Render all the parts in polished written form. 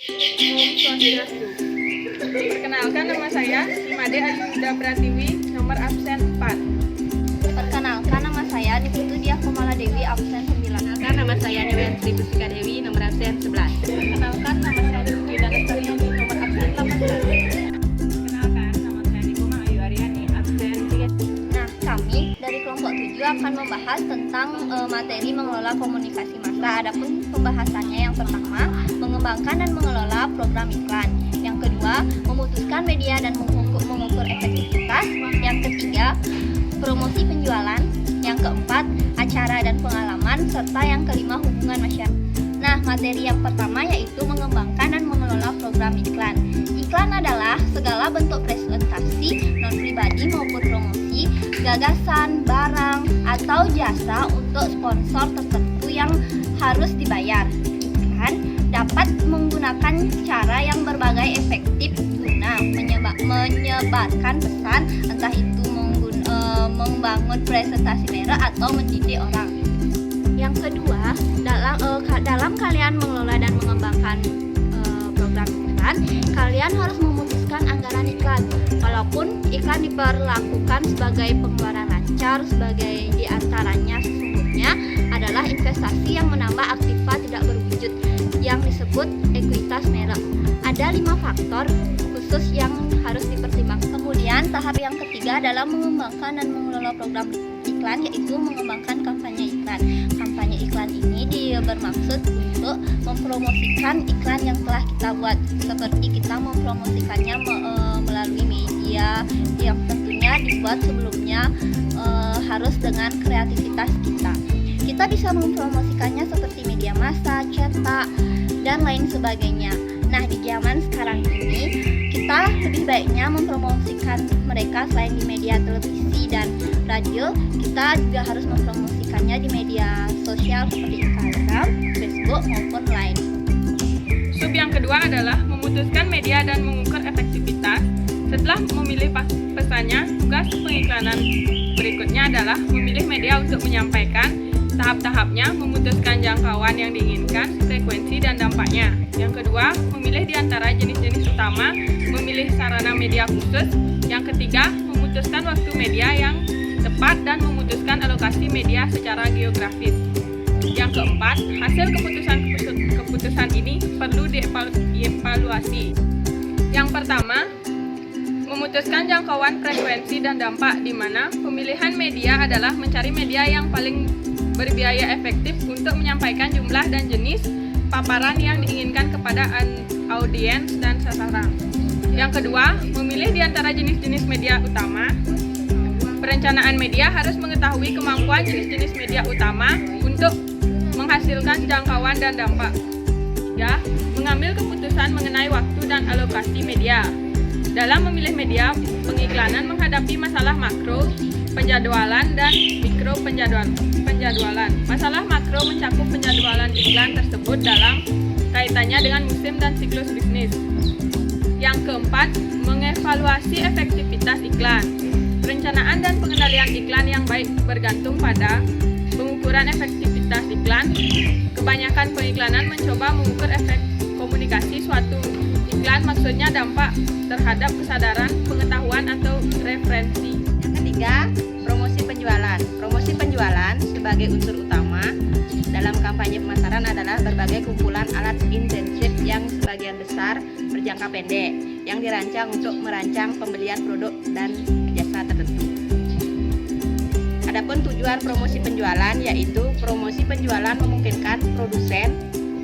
Om Swastiastu. Perkenalkan, nama saya Imade Ayuda Pratiwi, nomor absen 4. Perkenalkan, nama saya Niputu Diah Kumala Dewi, absen 9. Perkenalkan, nama saya Newen Sri Pusika Dewi, nomor absen 11. Perkenalkan, nama saya Frida Lestariani, nomor absen 18. Perkenalkan, nama saya Nikoma Ayu Aryani, absen 3. Nah, kami dari kelompok 7 akan membahas tentang materi mengelola komunikasi massa. Adapun pembahasannya yang pertama, mengembangkan dan mengelola program iklan. Yang kedua, memutuskan media dan mengukur efektivitas. Yang ketiga, promosi penjualan. Yang keempat, acara dan pengalaman. Serta yang kelima, hubungan masyarakat. Nah, materi yang pertama yaitu mengembangkan dan mengelola program iklan. Iklan adalah segala bentuk presentasi non-pribadi maupun promosi, gagasan, barang, atau jasa untuk sponsor tertentu yang harus dibayar. Iklan dapat menggunakan cara yang berbagai efektif guna menyebarkan pesan, entah itu membangun presentasi merek atau mendidik orang. Yang kedua, dalam kalian mengelola dan mengembangkan program iklan, kalian harus memutuskan anggaran iklan. Walaupun iklan diperlakukan sebagai pengeluaran lancar, sebagai diantaranya sesungguhnya adalah investasi yang menambah aktiva tidak berwujud yang disebut ekuitas merek. Ada 5 faktor khusus yang harus dipertimbangkan. Kemudian tahap yang ketiga adalah mengembangkan dan mengelola program iklan, yaitu mengembangkan kampanye iklan. Kampanye iklan ini bermaksud untuk mempromosikan iklan yang telah kita buat, seperti kita mempromosikannya melalui media yang tentunya dibuat sebelumnya, harus dengan kreativitas kita. Kita bisa mempromosikannya seperti media massa, cetak, dan lain sebagainya. Nah, di zaman sekarang ini kita lebih baiknya mempromosikan mereka selain di media televisi dan radio, kita juga harus mempromosikannya di media sosial seperti Instagram, Facebook maupun lain. Sub yang kedua adalah memutuskan media dan mengukur efektivitas. Setelah memilih pesannya, tugas pengiklanan berikutnya adalah memilih media untuk menyampaikan. Tahap-tahapnya, memutuskan jangkauan yang diinginkan, frekuensi dan dampaknya. Yang kedua, memilih di antara jenis-jenis utama, memilih sarana media khusus. Yang ketiga, memutuskan waktu media yang tepat dan memutuskan alokasi media secara geografis. Yang keempat, hasil keputusan ini perlu dievaluasi. Yang pertama, memutuskan jangkauan, frekuensi dan dampak, di mana pemilihan media adalah mencari media yang paling berbiaya efektif untuk menyampaikan jumlah dan jenis paparan yang diinginkan kepada audiens dan sasaran. Yang kedua, memilih di antara jenis-jenis media utama. Perencanaan media harus mengetahui kemampuan jenis-jenis media utama untuk menghasilkan jangkauan dan dampak. Ya, mengambil keputusan mengenai waktu dan alokasi media. Dalam memilih media, pengiklanan menghadapi masalah makro, penjadwalan, dan mikro penjadwalan. Masalah makro mencakup penjadwalan iklan tersebut dalam kaitannya dengan musim dan siklus bisnis. Yang keempat, mengevaluasi efektivitas iklan. Perencanaan dan pengendalian iklan yang baik bergantung pada pengukuran efektivitas iklan. Kebanyakan pengiklanan mencoba mengukur efek komunikasi suatu iklan, maksudnya dampak terhadap kesadaran, pengetahuan, atau referensi. Yang ketiga, promosi penjualan. Promosi penjualan sebagai unsur utama dalam kampanye pemasaran adalah berbagai kumpulan alat intensif yang sebagian besar berjangka pendek yang dirancang untuk merancang pembelian produk dan jasa tertentu. Adapun tujuan promosi penjualan yaitu promosi penjualan memungkinkan produsen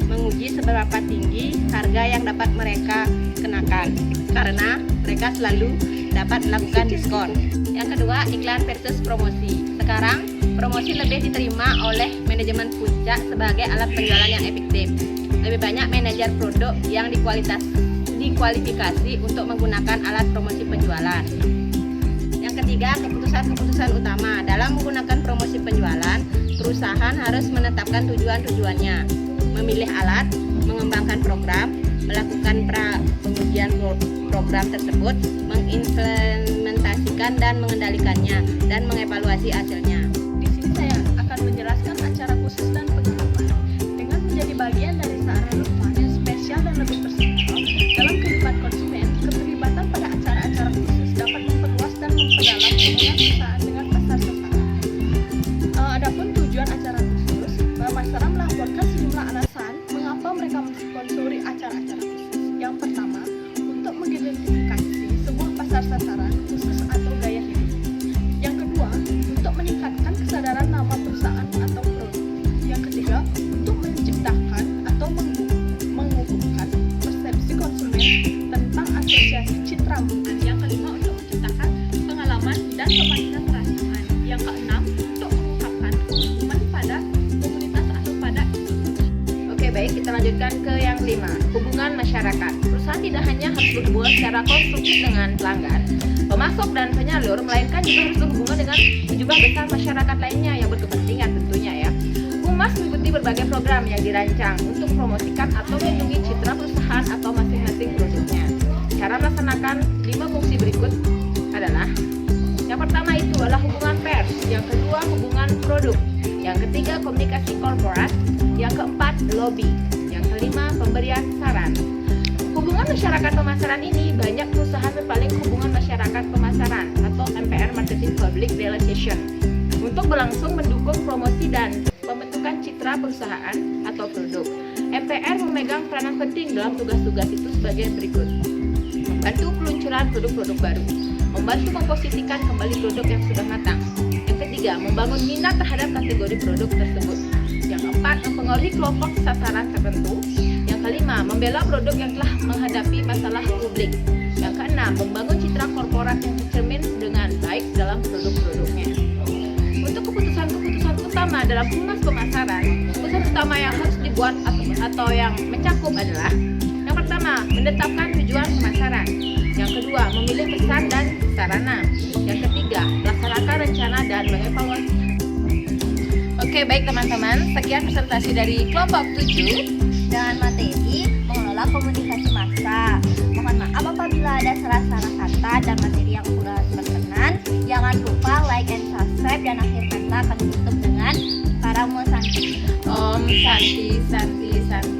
menguji seberapa tinggi harga yang dapat mereka kenakan karena mereka selalu dapat melakukan diskon. Yang kedua, iklan versus promosi. Sekarang, promosi lebih diterima oleh manajemen puncak sebagai alat penjualan yang efektif. Lebih banyak manajer produk yang dikualifikasi untuk menggunakan alat promosi penjualan. Yang ketiga, keputusan utama. Dalam menggunakan promosi penjualan, perusahaan harus menetapkan tujuan-tujuannya, memilih alat, mengembangkan program, melakukan pengujian program tersebut, mengimplementasikan dan mengendalikannya, dan mengevaluasi hasilnya. Di sini saya akan menjelaskan acara khusus dan pengalaman dengan menjadi bagian dari sarana yang spesial dan lebih personal. tentang asosiasi citra hubungan. Yang kelima, untuk menciptakan pengalaman dan pemakinan perasaan. Yang keenam, untuk mengungkapkan hubungan pada komunitas atau pada institusi. Oke, baik, kita lanjutkan ke yang 5, hubungan masyarakat. Perusahaan tidak hanya harus berhubungan secara konstruktif dengan pelanggan, pemasok dan penyalur, melainkan juga harus berhubungan dengan sejumlah besar masyarakat lainnya yang berkepentingan tentunya ya. Humas mengikuti berbagai program yang dirancang untuk mempromosikan atau melindungi citra perusahaan atau masing-masing produknya. Cara melaksanakan 5 fungsi berikut adalah: yang pertama itu adalah hubungan pers, yang kedua hubungan produk, yang ketiga komunikasi korporat, yang keempat lobby, yang kelima pemberian saran. Hubungan masyarakat pemasaran ini banyak perusahaan berpaling hubungan masyarakat pemasaran atau MPR, Marketing Public Relation, untuk berlangsung mendukung promosi dan pembentukan citra perusahaan atau produk. MPR memegang peranan penting dalam tugas-tugas itu sebagai berikut: membantu peluncuran produk-produk baru, membantu memposisikan kembali produk yang sudah matang. Yang ketiga, membangun minat terhadap kategori produk tersebut. Yang keempat, mempengaruhi kelompok sasaran tertentu. Yang kelima, membela produk yang telah menghadapi masalah publik. Yang keenam, membangun citra korporat yang tercermin dengan baik dalam produk-produknya. Untuk keputusan-keputusan utama dalam humas pemasaran, keputusan utama yang harus dibuat atau yang mencakup adalah: yang pertama, menetapkan tujuan pemasaran. Yang kedua, memilih pesan dan sarana. Yang ketiga, melaksanakan rencana dan mengevaluasi. Oke, baik teman-teman, sekian presentasi dari kelompok 7 dengan materi mengelola komunikasi massa. Mohon maaf apabila ada salah-salah kata dan materi yang kurang berkenan. Jangan lupa like and subscribe, dan akhir kata akan ditutup dengan Para Santi. Om Santi Santi Santi.